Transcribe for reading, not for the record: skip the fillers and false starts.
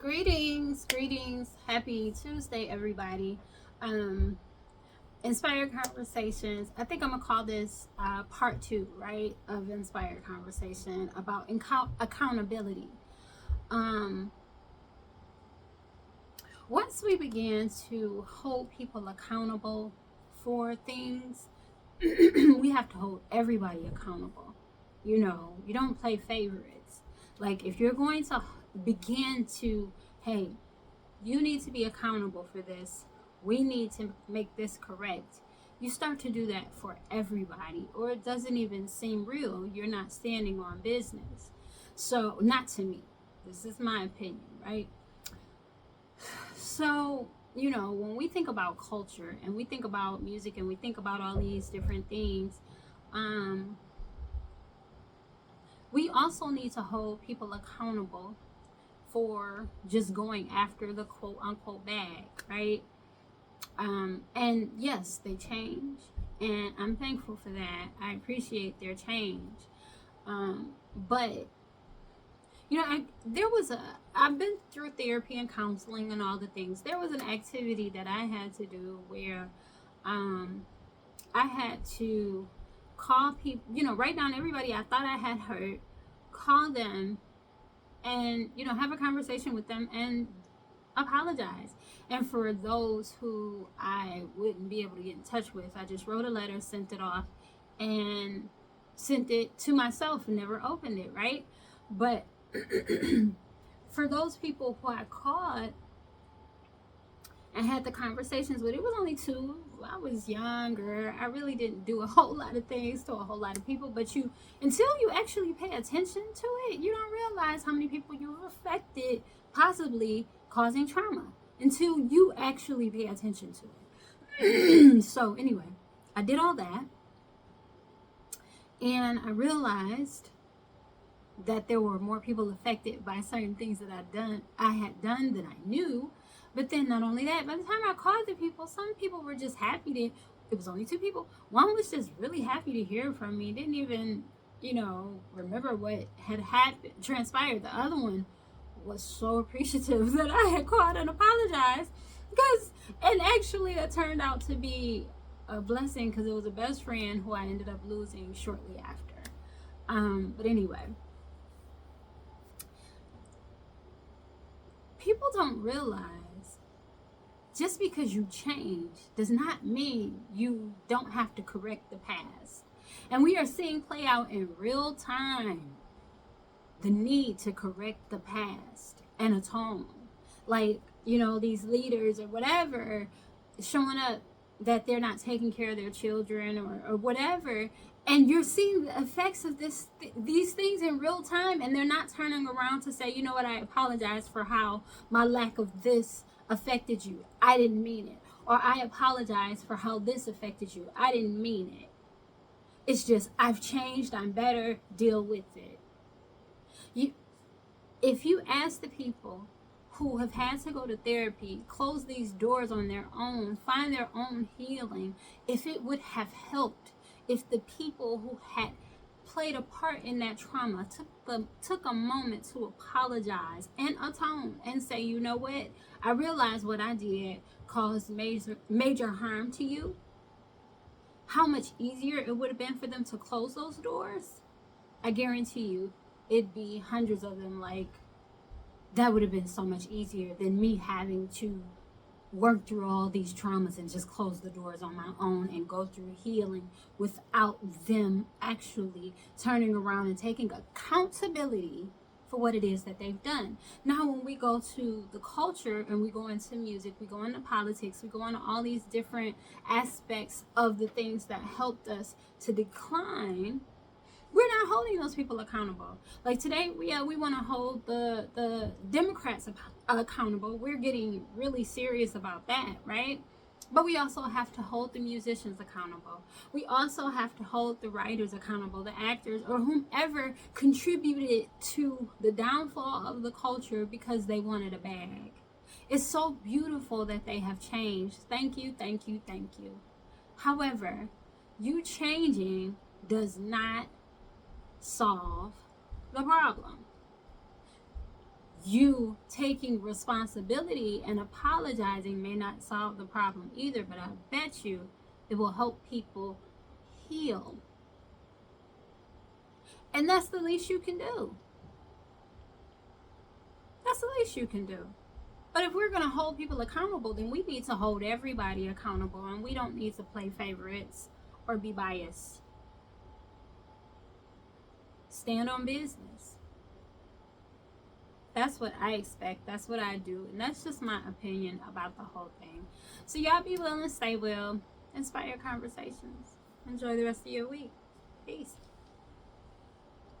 Greetings. Happy Tuesday, everybody. Um, Inspired Conversations. I think I'm gonna call this part two, right, of Inspired Conversation about accountability. Um, Once we begin to hold people accountable for things, we have to hold everybody accountable. You don't play favorites. Like if you're going to begin to, hey, you need to be accountable for this. We need to make this correct. You start to do that for everybody, or it doesn't even seem real. You're not standing on business. So, not to me. This is my opinion, right? So, when we think about culture and we think about music and we think about all these different things, um, we also need to hold people accountable for just going after the quote unquote bag, right? And yes, they change, and I'm thankful for that. I appreciate their change. But I've been through therapy and counseling and all the things. There was an activity that I had to do where um, I had to call people, write down everybody I thought I had hurt, call them, and have a conversation with them and apologize. And for those who I wouldn't be able to get in touch with, I just wrote a letter, sent it off, and sent it to myself and never opened it, right? But for those people who I called and had the conversations with, it was only two. I was younger. I really didn't do a whole lot of things to a whole lot of people. But until you actually pay attention to it, you don't realize how many people you've affected, possibly causing trauma, until you actually pay attention to it. So anyway, I did all that, and I realized that there were more people affected by certain things that I had done than I knew. But then not only that, by the time I called the people, some people were just happy to, it was only two people. One was just really happy to hear from me, didn't even, remember what had transpired. The other one was so appreciative that I had called and apologized, and actually it turned out to be a blessing because it was a best friend who I ended up losing shortly after. But anyway, people don't realize just because you change does not mean you don't have to correct the past. And we are seeing play out in real time the need to correct the past and atone. Like, these leaders or whatever showing up that they're not taking care of their children or whatever. And you're seeing the effects of these things in real time, and they're not turning around to say, you know what, I apologize for how my lack of this affected you. I didn't mean it. Or I apologize for how this affected you. I didn't mean it. It's just, I've changed, I'm better, deal with it. If you ask the people who have had to go to therapy, close these doors on their own, find their own healing, if it would have helped, if the people who had played a part in that trauma took a moment to apologize and atone and say, you know what, I realize what I did caused major harm to you, how much easier it would have been for them to close those doors. I guarantee you it'd be hundreds of them. Like, that would have been so much easier than me having to work through all these traumas and just close the doors on my own and go through healing without them actually turning around and taking accountability for what it is that they've done. Now, when we go to the culture and we go into music, we go into politics, we go into all these different aspects of the things that helped us to decline, we're not holding those people accountable. Like today, we want to hold the Democrats accountable. We're getting really serious about that, right? But we also have to hold the musicians accountable. We also have to hold the writers accountable, the actors, or whomever contributed to the downfall of the culture because they wanted a bag. It's so beautiful that they have changed. Thank you, thank you, thank you. However, you changing does not solve the problem. you taking responsibility and apologizing may not solve the problem either, but I bet you it will help people heal. And that's the least you can do. That's the least you can do. But if we're going to hold people accountable, then we need to hold everybody accountable, and we don't need to play favorites or be biased. Stand on business. That's what I expect. That's what I do. And that's just my opinion about the whole thing. So y'all be well and stay well. Inspire conversations. Enjoy the rest of your week. Peace.